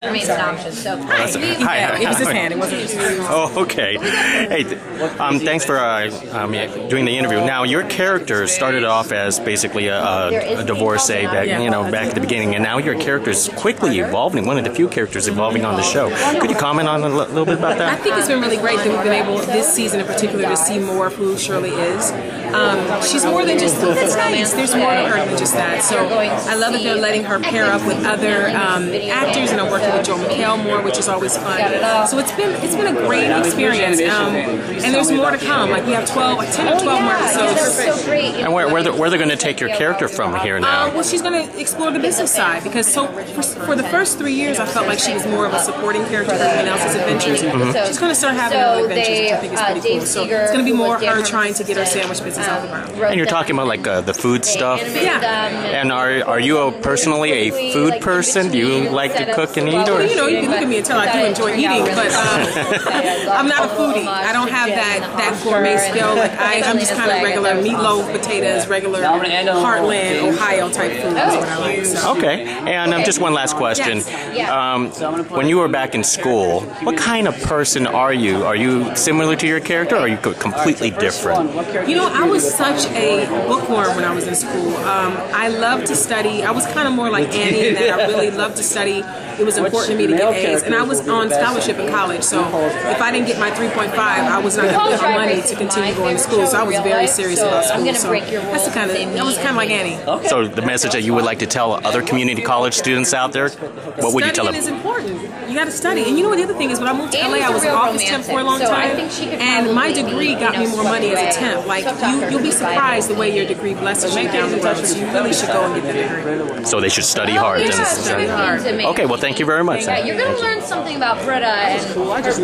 Remains an option. So Hi. It was his hand. It wasn't just. Oh, okay. Hey, thanks for doing the interview. Now, your character started off as basically a divorcee back, back at the beginning, and now your character is quickly evolving. One of the few characters evolving on the show. Could you comment on a little bit about that? I think it's been really great that we've been able, this season in particular, to see more of who Shirley is. She's more than just, that's nice. There's more to her than just that. So I love that they're letting her pair up with other actors, and I'm working with Joel McHale more, which is always fun. So it's been a great experience, and there's more to come. Like we have 10 or 12 more episodes. And where they're going to take your character from here now? Well, she's going to explore the business side, because for the first 3 years, I felt like she was more of a supporting character in everyone else's adventures. She's going to start having her own adventures, which I think is pretty cool. So it's going to be more her trying to get her sandwich business off the ground. And you're talking about like the food stuff. Yeah. And are you personally a food person? Do you like to cook and eat? Or? Well, you can look at me and tell I do enjoy eating, but I'm not a foodie. I don't have that gourmet skill. Like I'm just kind of regular meatloaf, potatoes, regular heartland Ohio type food is what I like. So. Okay. And just one last question. When you were back in school, what kind of person are you? Are you similar to your character, or are you completely different? I was such a bookworm when I was in school. I loved to study. I was kind of more like Annie in that I really loved to study. It was important to me to get A's, and I was on scholarship in college, so if I didn't get my 3.5, I was not going to put my money to continue going to school, so I was very serious about school. So that's I was kind of like Annie. So the message that you would like to tell other community college students out there, what would you tell them? Studying is important. You got to study. And you know what the other thing is, when I moved to LA, I was an office temp for a long time, and my degree got me more money as a temp. Like, you'll be surprised the way your degree blesses you down the road, so you really should go and get the degree. So they should study hard. Study hard. Okay, well, thank you very much. You're going to learn something about Britta and her